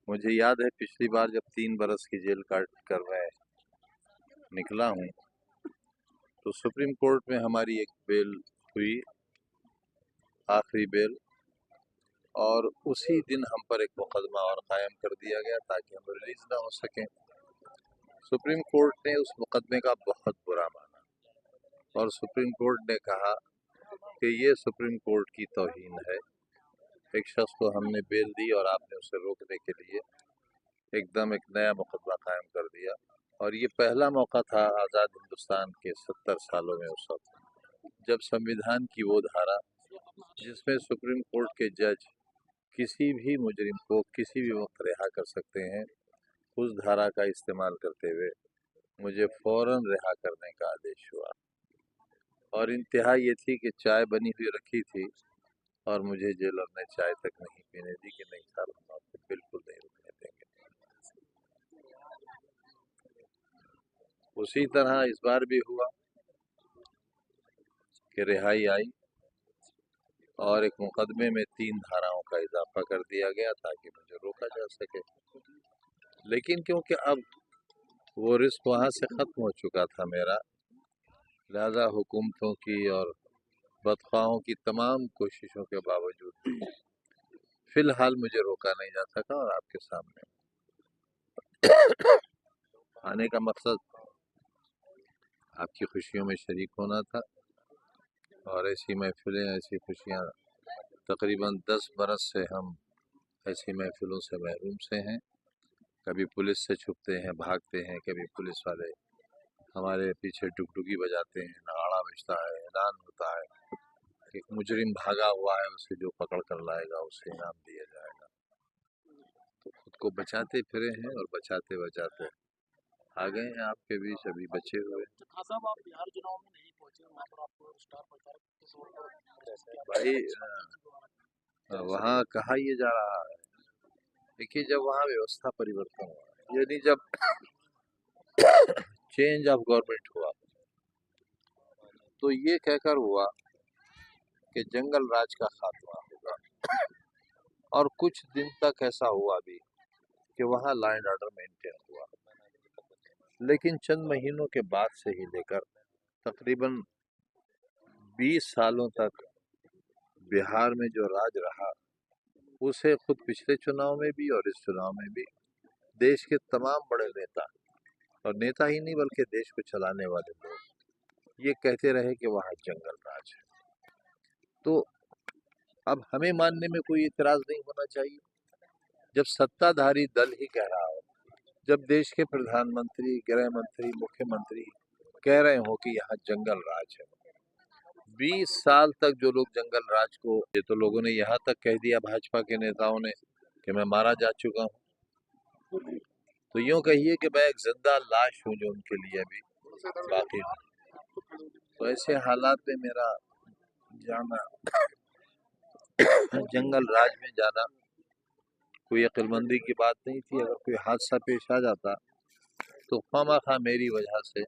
مجھے یاد ہے پچھلی بار جب 3 برس کی جیل کاٹ کر میں نکلا ہوں تو سپریم کورٹ میں ہماری ایک بیل ہوئی، آخری بیل، اور اسی دن ہم پر ایک مقدمہ اور قائم کر دیا گیا تاکہ ہم ریلیز نہ ہو سکیں۔ سپریم کورٹ نے اس مقدمے کا بہت برا مانا اور سپریم کورٹ نے کہا کہ یہ سپریم کورٹ کی توہین ہے۔ ایک شخص کو ہم نے بیل دی اور آپ نے اسے روکنے کے لیے ایک دم ایک نیا مقدمہ قائم کر دیا، اور یہ پہلا موقع تھا آزاد ہندوستان کے 70 سالوں میں اس وقت جب سنویدھان کی وہ دھارا جس میں سپریم کورٹ کے جج کسی بھی مجرم کو کسی بھی وقت رہا کر سکتے ہیں، اس دھارا کا استعمال کرتے ہوئے مجھے فوراً رہا کرنے کا آدیش ہوا، اور انتہا یہ تھی کہ چائے بنی ہوئی رکھی تھی اور مجھے جیلر نے چائے تک نہیں پینے دی کہ نہیں صاحب ہم آپ کو بالکل نہیں رکنے دیں گے۔ اسی طرح اس بار بھی ہوا کہ رہائی آئی اور ایک مقدمے میں 3 دھاراؤں کا اضافہ کر دیا گیا تاکہ مجھے روکا جا سکے، لیکن کیونکہ اب وہ رزق وہاں سے ختم ہو چکا تھا میرا، لہذا حکومتوں کی اور بدخواہوں کی تمام کوششوں کے باوجود فی الحال مجھے روکا نہیں جا سکا، اور آپ کے سامنے آنے کا مقصد آپ کی خوشیوں میں شریک ہونا تھا، اور ایسی محفلیں، ایسی خوشیاں، تقریباً 10 برس سے ہم ایسی محفلوں سے محروم سے ہیں۔ کبھی پولیس سے چھپتے ہیں، بھاگتے ہیں، کبھی پولیس والے ہمارے پیچھے ڈگڈگی بجاتے ہیں، نغارا بجتا ہے، اعلان ہوتا ہے کہ ایک مجرم بھاگا ہوا ہے، اسے جو پکڑ کر لائے گا اسے انعام دیا جائے گا۔ تو خود کو بچاتے پھرے ہیں اور بچاتے بچاتے آ گئے ہیں آپ کے بیچ، ابھی بچے ہوئے۔ خان صاحب آپ بہار چناؤ میں نہیں پہنچے، وہاں پر آپ کو اسٹار پرچارک کے طور پر بھائی وہاں کہا یہ جا رہا ہے، دیکھیے جب وہاں ویوستھا پریورتن ہوا، یعنی جب چینج آف گورنمنٹ ہوا تو یہ کہہ کر ہوا کہ جنگل راج کا خاتمہ ہوگا، اور کچھ دن تک ایسا ہوا بھی کہ وہاں لا اینڈ آرڈر مینٹین ہوا، لیکن چند مہینوں کے بعد سے ہی لے کر تقریباً 20 سالوں تک بہار میں جو راج رہا، اسے خود پچھلے چناؤ میں بھی اور اس چناؤ میں بھی دیش کے تمام بڑے نیتا، اور نیتا ہی نہیں بلکہ دیش کو چلانے والے لوگ یہ کہتے رہے کہ وہاں جنگل راج ہے۔ تو اب ہمیں ماننے میں کوئی اعتراض نہیں ہونا چاہیے جب ستہ دھاری دل ہی کہہ رہا ہو، جب دیش کے پردھان منتری، گرہ منتری، مکھیہ منتری کہہ رہے ہوں کہ یہاں جنگل راج ہے۔ 20 سال تک جو لوگ جنگل راج کو، یہ تو لوگوں نے یہاں تک کہہ دیا بھاجپا کے نیتاؤں نے کہ میں مارا جا چکا ہوں، تو یوں کہیے کہ میں ایک زندہ لاش ہوں جو ان کے لیے ابھی باقی ہوں۔ تو ایسے حالات میں میرا جانا، جنگل راج میں جانا کوئی عقل مندی کی بات نہیں تھی۔ اگر کوئی حادثہ پیش آ جاتا تو خواہ مخواہ میری وجہ سے